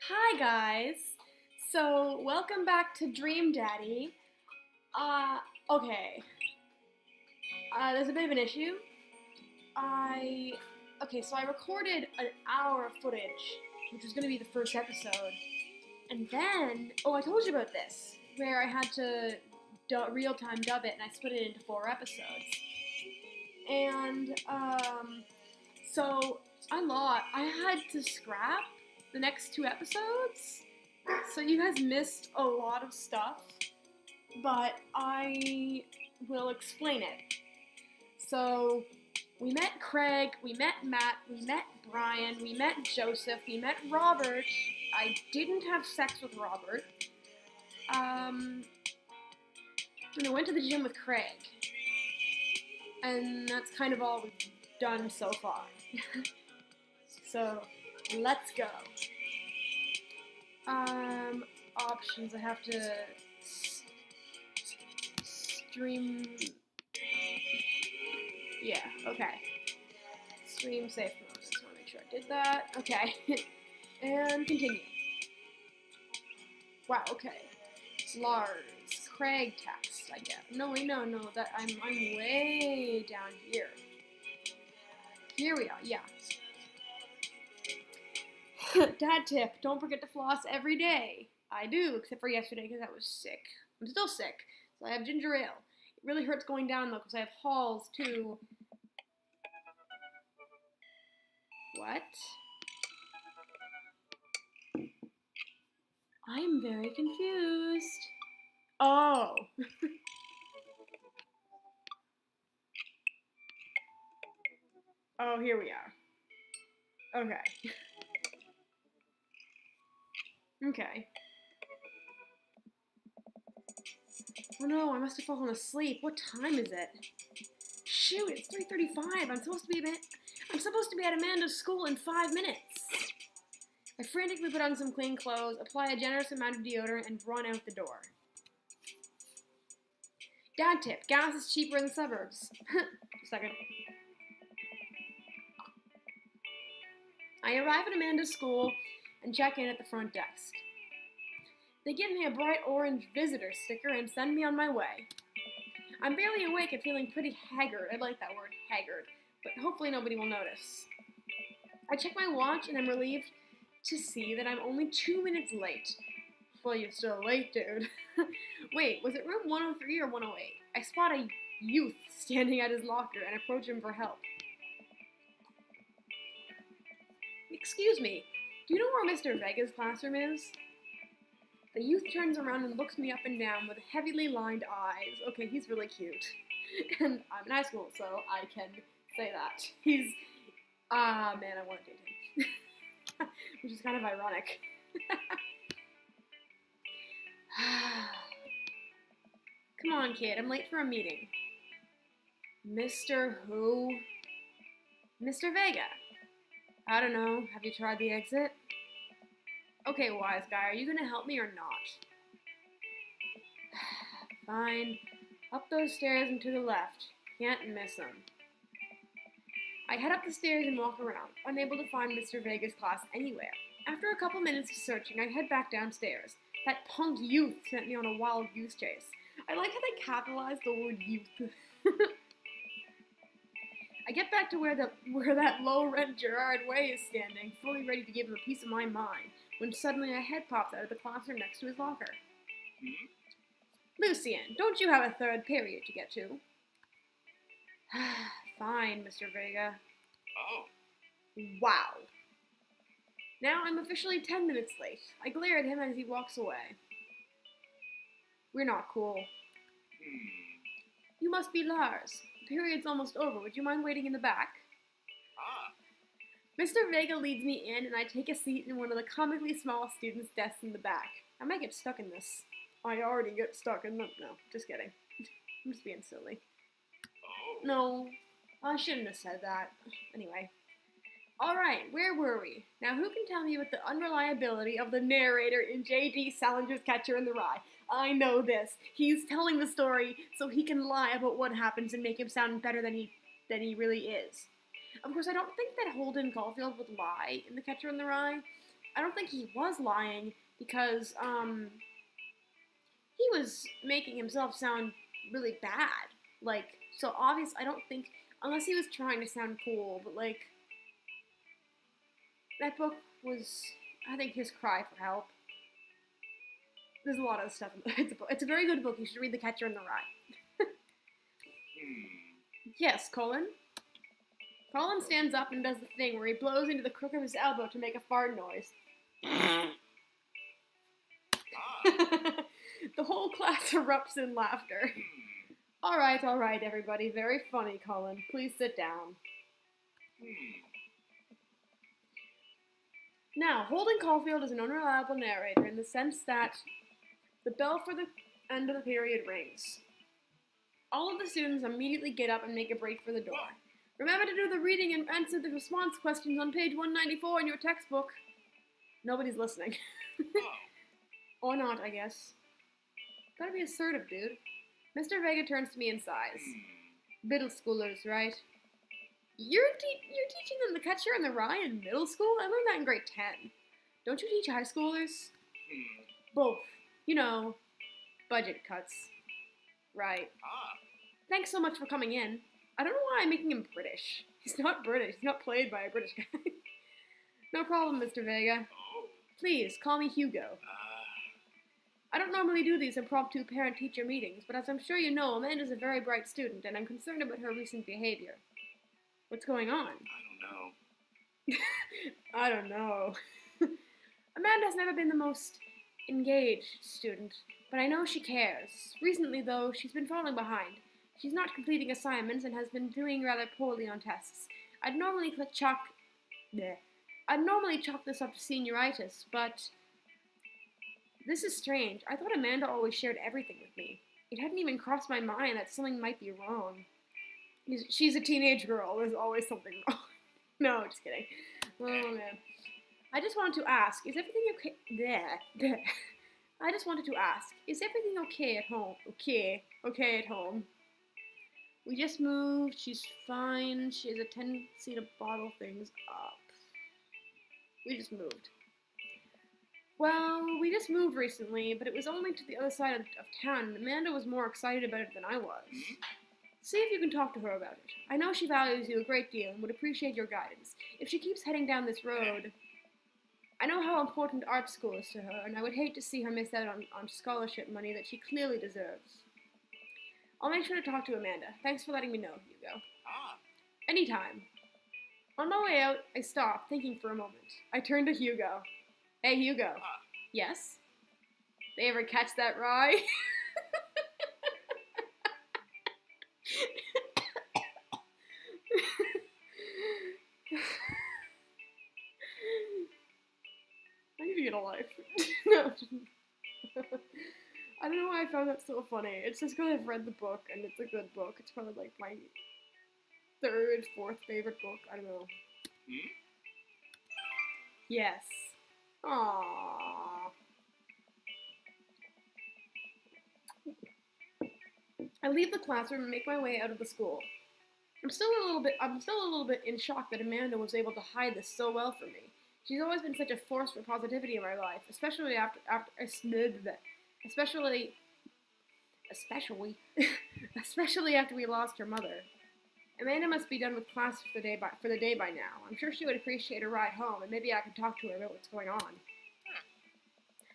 Hi guys. So welcome back to Dream Daddy. Okay. There's a bit of an issue. So I recorded an hour of footage, which was gonna be the first episode, and then I told you about this, where I had to real-time dub it, and I split it into 4 episodes. And so I had to scrap the next 2 episodes. So you guys missed a lot of stuff, but I will explain it. So we met Craig, we met Matt, we met Brian, we met Joseph, we met Robert. I didn't have sex with Robert. And I went to the gym with Craig. And that's kind of all we've done so far. So, let's go. Options, I have to stream, yeah, okay. Stream safe mode, just want to make sure I did that. Okay, and continue. Wow, okay. Lars, Craig text, I guess. No, that I'm way down here. Here we are, yeah. Dad tip, don't forget to floss every day. I do, except for yesterday because I was sick. I'm still sick, so I have ginger ale. It really hurts going down though because I have halls too. What? I'm very confused. Oh. Oh, here we are. Okay. Okay. Oh no, I must have fallen asleep. What time is it? Shoot, it's 3:35. I'm supposed to be at Amanda's school in 5 minutes. I frantically put on some clean clothes, apply a generous amount of deodorant, and run out the door. Dad tip, gas is cheaper in the suburbs. Just a second. I arrive at Amanda's school and check in at the front desk. They give me a bright orange visitor sticker and send me on my way. I'm barely awake and feeling pretty haggard. I like that word, haggard, but hopefully nobody will notice. I check my watch and I'm relieved to see that I'm only 2 minutes late. Well, you're still late, dude. Wait, was it room 103 or 108? I spot a youth standing at his locker and approach him for help. Excuse me, do you know where Mr. Vega's classroom is? The youth turns around and looks me up and down with heavily lined eyes. Okay, he's really cute. And I'm in high school, so I can say that. He's, man, I want to date him. Which is kind of ironic. Come on, kid, I'm late for a meeting. Mr. Who? Mr. Vega. I don't know, have you tried the exit? Okay, wise guy, are you gonna help me or not? Fine. Up those stairs and to the left. Can't miss them. I head up the stairs and walk around, unable to find Mr. Vega's class anywhere. After a couple minutes of searching, I head back downstairs. That punk youth sent me on a wild goose chase. I like how they capitalized the word youth. I get back to where that low-rent Gerard Way is standing, fully ready to give him a piece of my mind, when suddenly a head pops out of the classroom next to his locker. Lucien, don't you have a third period to get to? Fine, Mr. Vega. Oh. Wow. Now I'm officially 10 minutes late. I glare at him as he walks away. We're not cool. You must be Lars. The period's almost over. Would you mind waiting in the back? Ah. Mr. Vega leads me in, and I take a seat in one of the comically small students' desks in the back. I might get stuck in this. I already get stuck in them. No, just kidding. I'm just being silly. Oh. No, I shouldn't have said that. Anyway. Alright, where were we? Now who can tell me about the unreliability of the narrator in J.D. Salinger's Catcher in the Rye? I know this. He's telling the story so he can lie about what happens and make him sound better than he really is. Of course, I don't think that Holden Caulfield would lie in The Catcher in the Rye. I don't think he was lying because, he was making himself sound really bad. Like, so obvious, I don't think, unless he was trying to sound cool, but like, that book was, I think, his cry for help. There's a lot of stuff. It's a very good book. You should read The Catcher in the Rye. Yes, Colin. Colin stands up and does the thing where he blows into the crook of his elbow to make a fart noise. The whole class erupts in laughter. All right, everybody. Very funny, Colin. Please sit down. Now, Holden Caulfield is an unreliable narrator in the sense that the bell for the end of the period rings. All of the students immediately get up and make a break for the door. Remember to do the reading and answer the response questions on page 194 in your textbook. Nobody's listening. Or not, I guess. Gotta be assertive, dude. Mr. Vega turns to me and sighs. Middle schoolers, right? You're teaching them The Catcher in the Rye in middle school? I learned that in grade 10. Don't you teach high schoolers? Both. You know, budget cuts. Right. Thanks so much for coming in. I don't know why I'm making him British. He's not British. He's not played by a British guy. No problem, Mr. Vega. Please, call me Hugo. I don't normally do these impromptu parent-teacher meetings, but as I'm sure you know, Amanda's a very bright student, and I'm concerned about her recent behavior. What's going on? I don't know. Amanda's never been the most engaged student, but I know she cares. Recently, though, she's been falling behind. She's not completing assignments and has been doing rather poorly on tests. I'd normally chalk this up to senioritis, but this is strange. I thought Amanda always shared everything with me. It hadn't even crossed my mind that something might be wrong. She's a teenage girl. There's always something wrong. No, just kidding. Oh, man. I just wanted to ask, is everything okay? I just wanted to ask, is everything okay at home? Okay at home. We just moved. She's fine. She has a tendency to bottle things up. We just moved. Well, we just moved recently, but it was only to the other side of town, and Amanda was more excited about it than I was. See if you can talk to her about it. I know she values you a great deal and would appreciate your guidance. If she keeps heading down this road, I know how important art school is to her, and I would hate to see her miss out on scholarship money that she clearly deserves. I'll make sure to talk to Amanda. Thanks for letting me know, Hugo. Anytime. On my way out, I stopped, thinking for a moment. I turned to Hugo. Hey, Hugo. Yes? They ever catch that rye? I need to get a life. No. I don't know why I found that so funny. It's just because I've read the book, and it's a good book. It's probably like my third, fourth favorite book. I don't know. Yes. Aww. I leave the classroom and make my way out of the school. I'm still a little bit in shock that Amanda was able to hide this so well from me. She's always been such a force for positivity in my life, especially especially after we lost her mother. Amanda must be done with class for the day by now. I'm sure she would appreciate a ride home, and maybe I could talk to her about what's going on.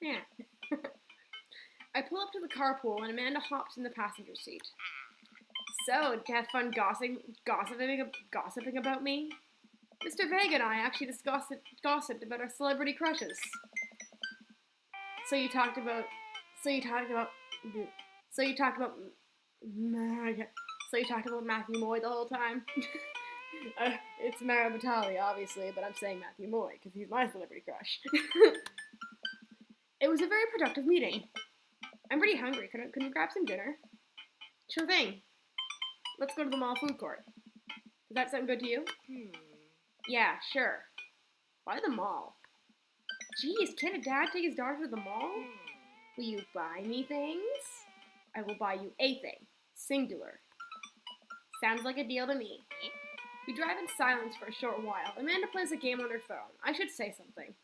Yeah. I pull up to the carpool, and Amanda hops in the passenger seat. So, did you have fun gossiping about me? Mr. Vega and I actually just gossiped about our celebrity crushes. So you talked about Matthew Moy the whole time? It's Mara Batali, obviously, but I'm saying Matthew Moy because he's my celebrity crush. It was a very productive meeting. I'm pretty hungry. Can we grab some dinner? Sure thing. Let's go to the mall food court. Does that sound good to you? Yeah, sure. Why the mall? Jeez, can't a dad take his daughter to the mall? Will you buy me things? I will buy you a thing. Singular. Sounds like a deal to me. We drive in silence for a short while. Amanda plays a game on her phone. I should say something.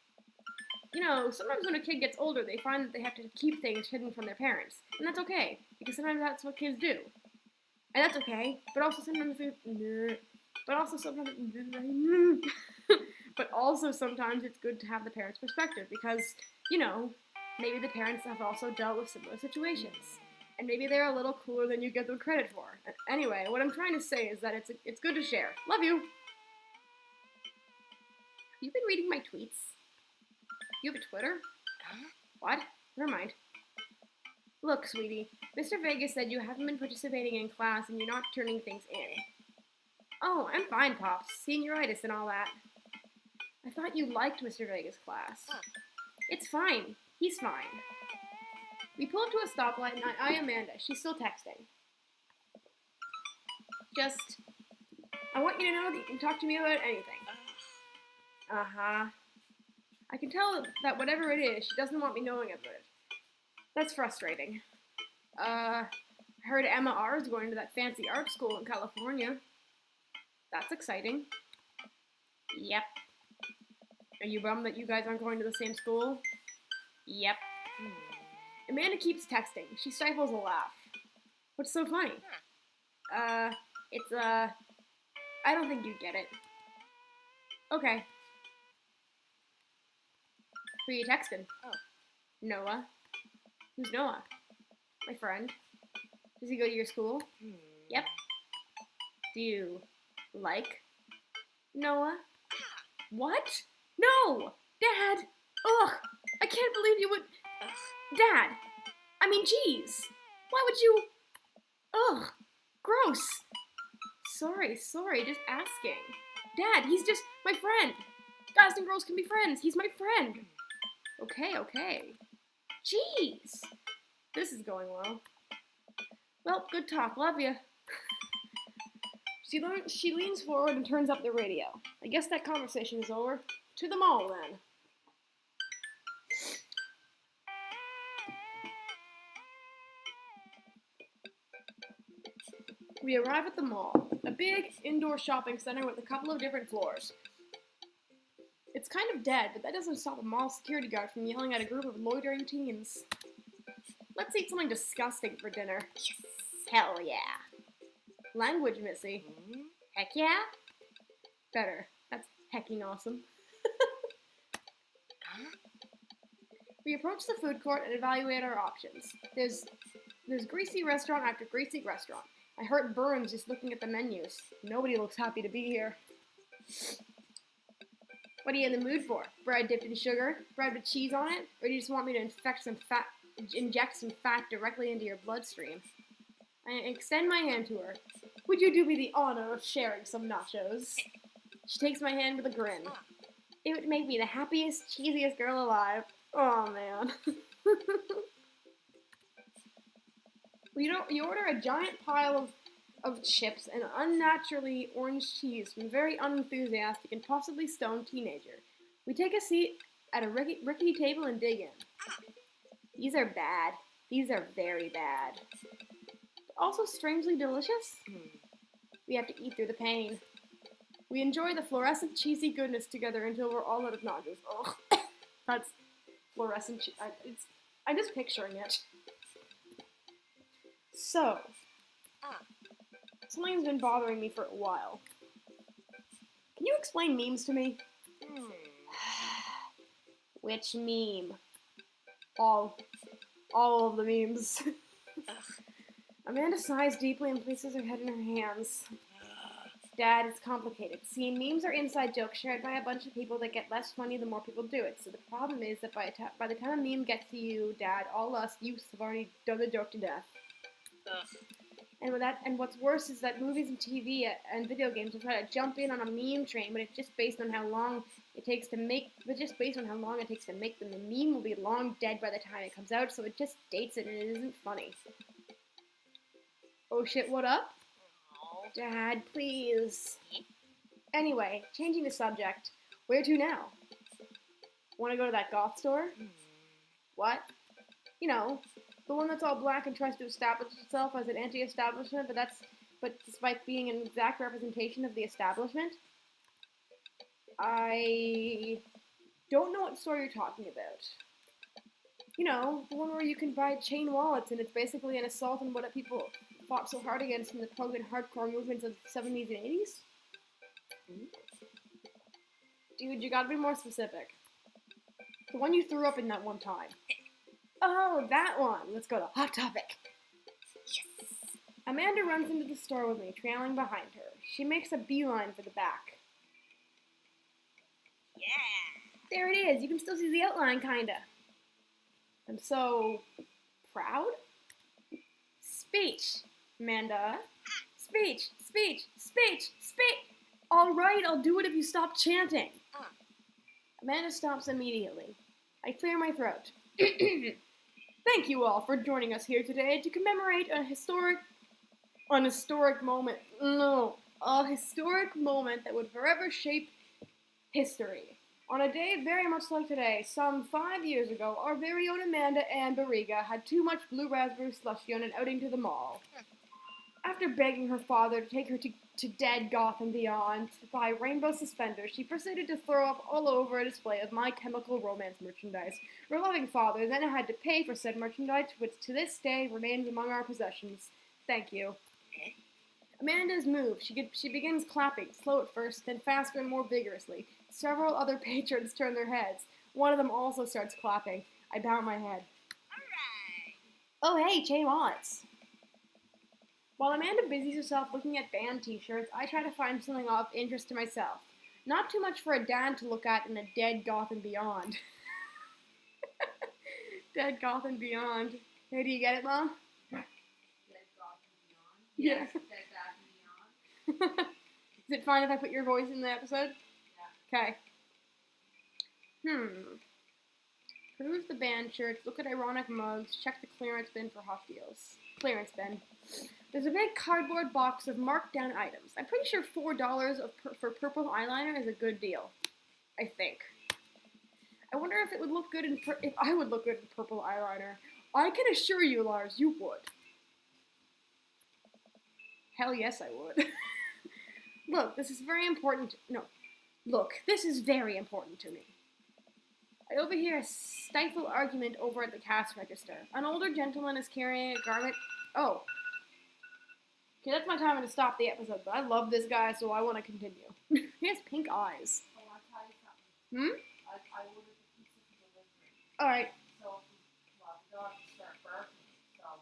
you know, sometimes when a kid gets older, they find that they have to keep things hidden from their parents. And that's okay, because sometimes that's what kids do. And that's okay, but also sometimes but also sometimes it's good to have the parents' perspective, because, you know, maybe the parents have also dealt with similar situations. And maybe they're a little cooler than you give them credit for. Anyway, what I'm trying to say is that it's good to share. Love you! You've been reading my tweets? You have a Twitter? What? Never mind. Look, sweetie, Mr. Vegas said you haven't been participating in class and you're not turning things in. Oh, I'm fine, Pops. Senioritis and all that. I thought you liked Mr. Vegas' class. It's fine. He's fine. We pull up to a stoplight and I Amanda. She's still texting. I want you to know that you can talk to me about anything. Uh-huh. I can tell that whatever it is, she doesn't want me knowing about it. That's frustrating. I heard Emma R. is going to that fancy art school in California. That's exciting. Yep. Are you bummed that you guys aren't going to the same school? Yep. Amanda keeps texting. She stifles a laugh. What's so funny? I don't think you get it. Okay. Who are you texting? Noah. Who's Noah? My friend. Does he go to your school? Yep. Do you like Noah? What? No! Dad! Ugh! I can't believe you would... Dad! I mean, jeez! Why would you... Ugh! Gross! Sorry, just asking. Dad, he's just my friend! Guys and girls can be friends! He's my friend! Okay. Jeez! This is going well. Well, good talk. Love ya. She leans forward and turns up the radio. I guess that conversation is over. To the mall, then. We arrive at the mall, a big indoor shopping center with a couple of different floors. It's kind of dead, but that doesn't stop a mall security guard from yelling at a group of loitering teens. Let's eat something disgusting for dinner. Yes. Hell yeah. Language, Missy. Heck yeah? Better. That's hecking awesome. We approach the food court and evaluate our options. There's greasy restaurant after greasy restaurant. I hurt burns just looking at the menus. Nobody looks happy to be here. What are you in the mood for? Bread dipped in sugar? Bread with cheese on it? Or do you just want me to inject some fat directly into your bloodstream? I extend my hand to her. Would you do me the honor of sharing some nachos? She takes my hand with a grin. It would make me the happiest, cheesiest girl alive. Oh, man. You order a giant pile of chips and unnaturally orange cheese from a very unenthusiastic and possibly stoned teenager. We take a seat at a rickety table and dig in. These are bad. These are very bad. But also strangely delicious. We have to eat through the pain. We enjoy the fluorescent cheesy goodness together until we're all out of nachos. Ugh. That's fluorescent cheese. I'm just picturing it. So, something's been bothering me for a while. Can you explain memes to me? Which meme? All of the memes. Amanda sighs deeply and places her head in her hands. Dad, it's complicated. See, memes are inside jokes shared by a bunch of people that get less funny the more people do it. So the problem is that by the time a meme gets to you, Dad, all us youths have already done the joke to death. And what's worse is that movies and TV and video games will try to jump in on a meme train, but it's just based on how long it takes to make. But just based on how long it takes to make them, the meme will be long dead by the time it comes out. So it just dates it, and it isn't funny. Oh shit! What up? Dad, please. Anyway, changing the subject. Where to now? Want to go to that goth store? What? You know, the one that's all black and tries to establish itself as an anti-establishment, but despite being an exact representation of the establishment. I don't know what store you're talking about. You know, the one where you can buy chain wallets and it's basically an assault on what people fought so hard against from the punk and hardcore movements of the 70s and 80s? Dude, you gotta be more specific. The one you threw up in that one time. Oh, that one! Let's go to Hot Topic. Yes! Amanda runs into the store with me, trailing behind her. She makes a beeline for the back. Yeah! There it is! You can still see the outline, kinda. I'm so proud. Speech, Amanda. Speech, speech, speech, speech! Alright, I'll do it if you stop chanting. Amanda stops immediately. I clear my throat. Thank you all for joining us here today to commemorate a historic moment that would forever shape history. On a day very much like today, some 5 years ago, our very own Amanda Ann Barriga had too much blue raspberry slushy on an outing to the mall. After begging her father to take her to Dead Goth and Beyond to buy rainbow suspenders, she proceeded to throw up all over a display of My Chemical Romance merchandise. Her loving father then had to pay for said merchandise, which to this day remains among our possessions. Thank you. Amanda's moved. She begins clapping, slow at first, then faster and more vigorously. Several other patrons turn their heads. One of them also starts clapping. I bow my head. Alright! Oh hey, chain wallets! While Amanda busies herself looking at band t-shirts, I try to find something of interest to myself. Not too much for a dad to look at in a Dead Goth and Beyond. Dead Goth and Beyond. Hey, do you get it, Mom? Dead Goth and Beyond? Yes. Dead Goth and Beyond? Is it fine if I put your voice in the episode? Yeah. Okay. Peruse the band shirts, look at ironic mugs, check the clearance bin for hot deals. Clearance bin. There's a big cardboard box of marked down items. I'm pretty sure $4 for purple eyeliner is a good deal. I think. I wonder if it would look good if I would look good in purple eyeliner. I can assure you, Lars, you would. Hell yes, I would. Look, this is very important. This is very important to me. I overhear a stifled argument over at the cash register. An older gentleman is carrying a garment. Oh. Okay, that's my time to stop the episode, but I love this guy, so I want to continue. He has pink eyes. I want to tell you something. I ordered the pizza for delivery. Alright. So, the dog will start barking. So,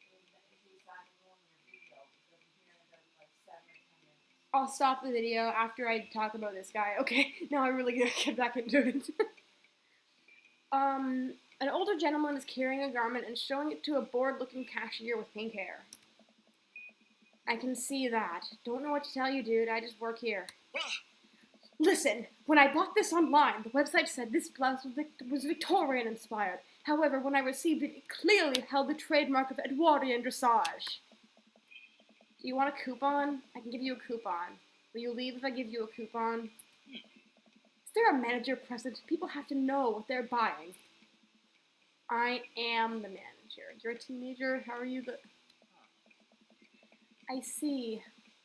if he's not going in your video, because I'm hearing it every like 7 or 10 minutes. I'll stop the video after I talk about this guy. Okay, now I really gotta get back into it. An older gentleman is carrying a garment and showing it to a bored-looking cashier with pink hair. I can see that. Don't know what to tell you, dude. I just work here. Listen, when I bought this online, the website said this blouse was Victorian-inspired. However, when I received it, it clearly held the trademark of Edwardian dressage. Do you want a coupon? I can give you a coupon. Will you leave if I give you a coupon? Is there a manager present? People have to know what they're buying. I am the manager. You're a teenager. How are you the... I see.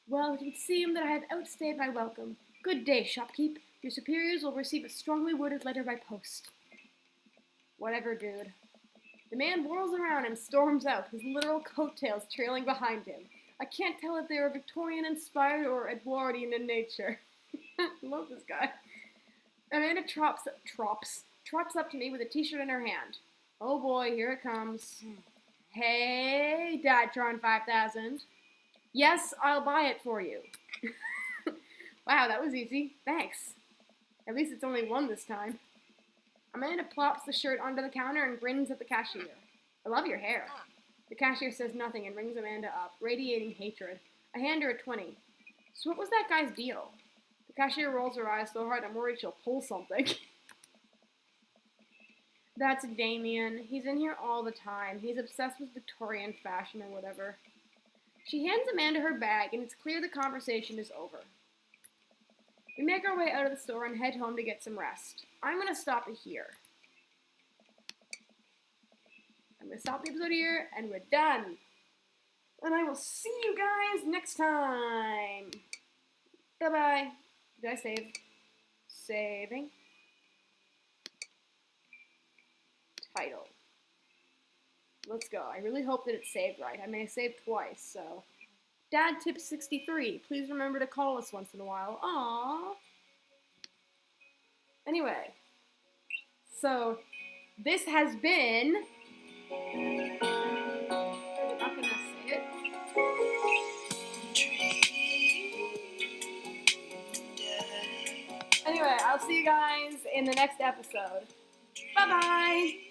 Well, it would seem that I have outstayed my welcome. Good day, shopkeep. Your superiors will receive a strongly worded letter by post. Whatever, dude. The man whirls around and storms out, his literal coattails trailing behind him. I can't tell if they are Victorian-inspired or Edwardian in nature. Love this guy. Amanda trots up to me with a t-shirt in her hand. Oh boy, here it comes. Hey, Datron 5000. Yes, I'll buy it for you. Wow, that was easy. Thanks. At least it's only one this time. Amanda plops the shirt onto the counter and grins at the cashier. I love your hair. The cashier says nothing and rings Amanda up, radiating hatred. I hand her a 20. So what was that guy's deal? The cashier rolls her eyes so hard I'm worried she'll pull something. That's Damien. He's in here all the time. He's obsessed with Victorian fashion or whatever. She hands Amanda her bag, and it's clear the conversation is over. We make our way out of the store and head home to get some rest. I'm going to stop it here. I'm going to stop the episode here, and we're done. And I will see you guys next time. Bye-bye. Did I save? Saving. title. Let's go. I really hope that it's saved right. I may have saved twice, so. Dad tip 63. Please remember to call us once in a while. Aww. Anyway. So, this has been... I'm not gonna say it. Anyway, I'll see you guys in the next episode. Bye-bye!